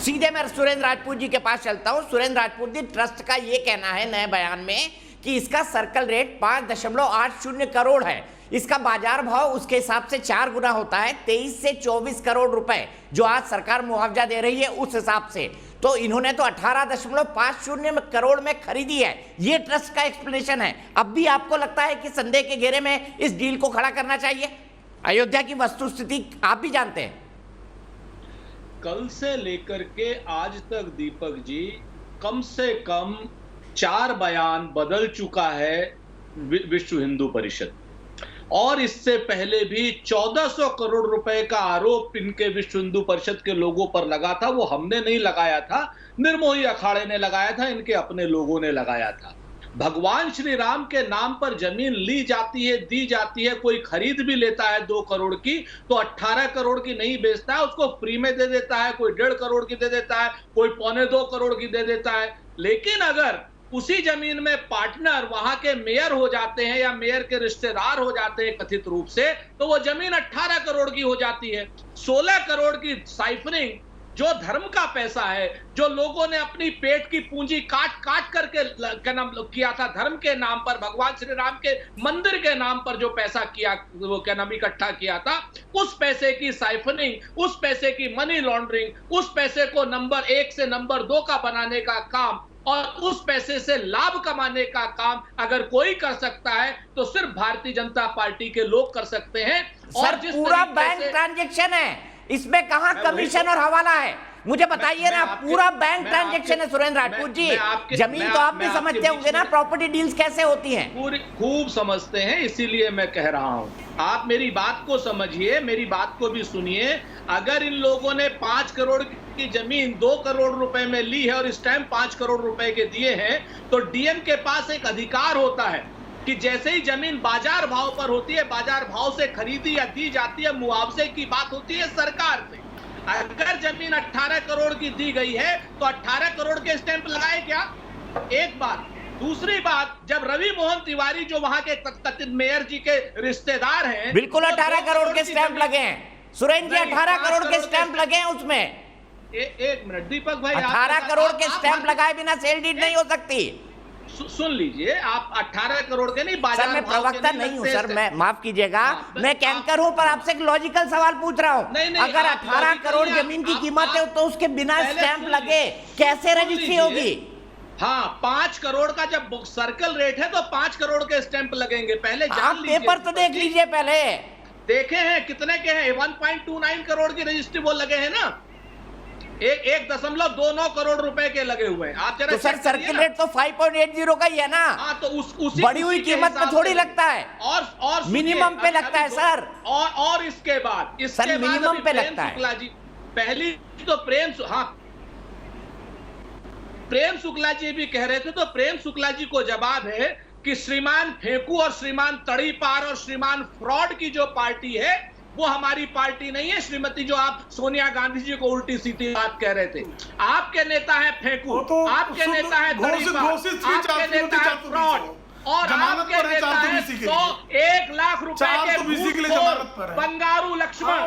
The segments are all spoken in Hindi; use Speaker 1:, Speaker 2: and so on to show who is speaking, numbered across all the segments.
Speaker 1: सीधे मैं सुरेंद्र राजपूत जी के पास चलता हूं। सुरेंद्र राजपूत जी, ट्रस्ट का ये कहना है नए बयान में कि इसका सर्कल रेट 5.80 करोड़ है। इसका बाजार भाव उसके हिसाब से 4 गुना होता है, 23 से 24 करोड़ रुपए जो आज सरकार मुआवजा दे रही है उस हिसाब से। तो इन्होंने तो 18.50 करोड़ में खरीदी है। ये ट्रस्ट का एक्सप्लेनेशन है। अब भी आपको लगता है कि संदेह के घेरे में इस डील को खड़ा करना चाहिए? अयोध्या की वस्तुस्थिति आप भी जानते हैं।
Speaker 2: कल से लेकर के आज तक दीपक जी कम से कम 4 बयान बदल चुका है विश्व हिंदू परिषद, और इससे पहले भी 1400 करोड़ रुपए का आरोप इनके विश्व हिंदू परिषद के लोगों पर लगा था। वो हमने नहीं लगाया था, निर्मोही अखाड़े ने लगाया था, इनके अपने लोगों ने लगाया था। भगवान श्री राम के नाम पर जमीन ली जाती है, दी जाती है, कोई खरीद भी लेता है 2 करोड़ की तो 18 करोड़ की नहीं बेचता है, उसको फ्री में दे देता है। कोई 1.5 करोड़ की दे देता है, कोई 1.25 करोड़ की दे देता है। लेकिन अगर उसी जमीन में पार्टनर वहां के मेयर हो जाते हैं या मेयर के रिश्तेदार हो जाते हैं कथित रूप से, तो वो जमीन 18 करोड़ की हो जाती है। 16 करोड़ की साइफरिंग, जो धर्म का पैसा है, जो लोगों ने अपनी पेट की पूंजी काट काट करके क्या नाम किया था धर्म के नाम पर, भगवान श्री राम के मंदिर के नाम पर जो पैसा किया, वो क्या नाम इकट्ठा किया था, उस पैसे की साइफनिंग, उस पैसे की मनी लॉन्ड्रिंग, उस पैसे को नंबर 1 से नंबर 2 का बनाने का काम और उस पैसे से लाभ कमाने का काम अगर कोई कर सकता है तो सिर्फ भारतीय जनता पार्टी के लोग कर सकते हैं।
Speaker 1: और जिस पूरा बैंक ट्रांजैक्शन है, इसमें कहां कमीशन और हवाला है? मुझे बताइए ना। पूरा बैंक ट्रांजैक्शन है सुरेंद्र राजपूत जी। जमीन तो आप भी समझते होंगे ना, प्रॉपर्टी डील्स कैसे होती हैं?
Speaker 2: पूरी खूब समझते हैं, इसीलिए मैं कह रहा हूं आप मेरी बात को समझिए, मेरी बात को भी सुनिए। अगर इन लोगों ने 5 करोड़ की जमीन 2 करोड़ रुपए में ली है और इस टाइम 5 करोड़ रुपए के दिए हैं, तो डीएम के पास एक अधिकार होता है कि जैसे ही जमीन बाजार भाव पर होती है, बाजार भाव से खरीदी या दी जाती है, मुआवजे की बात होती है सरकार से। अगर जमीन 18 करोड़ की दी गई है तो 18 करोड़ के स्टैंप लगाए क्या? एक बात। दूसरी बात, जब रवि मोहन तिवारी जो वहां के कथित मेयर जी के रिश्तेदार हैं,
Speaker 1: बिल्कुल 18 करोड़ के स्टैंप लगे हैं सुरेंद्र जी, 18 करोड़ के स्टैंप लगे हैं उसमें।
Speaker 2: एक मिनट दीपक भाई,
Speaker 1: 18 करोड़ के स्टैंप लगाए बिना सेल डीड नहीं हो सकती।
Speaker 2: सुन लीजिए, आप 18 करोड़ के नहीं, बाजार
Speaker 1: सर मैं प्रवक्ता नहीं हूं सर, मैं माफ कीजिएगा, मैं कैंकर हूं, पर आपसे एक लॉजिकल सवाल पूछ रहा हूं। अगर 18 करोड़ जमीन की कीमत है तो उसके बिना स्टैंप लगे कैसे रजिस्ट्री होगी?
Speaker 2: हाँ, 5 करोड़ का जब सर्कल रेट है तो 5 करोड़ के स्टैंप लगेंगे। पहले
Speaker 1: आप पेपर तो देख लीजिए, पहले
Speaker 2: देखे हैं कितने के हैं? 1.29 करोड़ की रजिस्ट्री वो लगे हैं ना, 1.29 करोड़ रुपए के लगे हुए हैं। आप जरा
Speaker 1: तो सर सर्किल रेट तो 5.80 का ही है ना।
Speaker 2: हाँ, तो उसी
Speaker 1: बढ़ी हुई कीमत पे थोड़ी लगता है,
Speaker 2: और
Speaker 1: मिनिमम पे लगता है सर।
Speaker 2: और इसके बाद
Speaker 1: मिनिमम पे लगता है।
Speaker 2: पहली तो प्रेम शुक्ला जी भी कह रहे थे, तो प्रेम शुक्ला जी को जवाब है कि श्रीमान फेंकू और श्रीमान तड़ीपार और श्रीमान फ्रॉड की जो पार्टी है वो हमारी पार्टी नहीं है। श्रीमती, जो आप सोनिया गांधी जी को उल्टी सीधी बात कह रहे थे, आपके नेता है फेंकू, आपके नेता है तड़ीपार, आपके नेता है फ्रॉड, और आपके नेता है 1 लाख रुपए के बंगारू लक्ष्मण।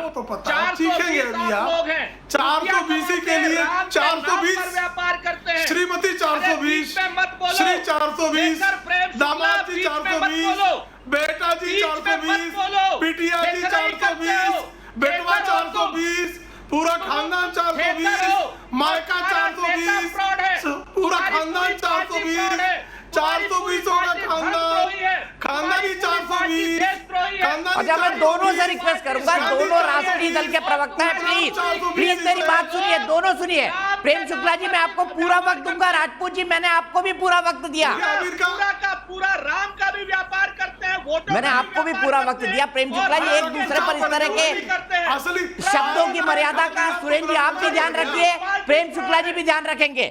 Speaker 2: 420 लोग हैं,
Speaker 3: 420 के लिए 420
Speaker 2: व्यापार करते हैं।
Speaker 3: श्रीमती 420, श्री 420, दामाद जी 420, बेटा जी 420, बिटिया जी 420, बेटवा 420, पूरा खानदान 420, मायका 420, पूरा खानदान 420, 420 होगा खानदान ही 420।
Speaker 1: अच्छा, मैं दोनों से रिक्वेस्ट करूंगा, दोनों राष्ट्रीय दल के प्रवक्ता है, प्लीज मेरी बात सुनिए, दोनों सुनिए। प्रेम शुक्ला जी, मैं आपको पूरा वक्त दूंगा। राजपूत जी, मैंने आपको भी पूरा वक्त दिया।
Speaker 2: पूरा राम का भी व्यापार करते हैं, वोटों
Speaker 1: मैंने आपको भी पूरा वक्त दिया। प्रेम शुक्ला जी, एक दूसरे पर इस तरह के शब्दों की मर्यादा का सुरेंद्र जी आप भी ध्यान रखिए, प्रेम शुक्ला जी भी ध्यान रखेंगे।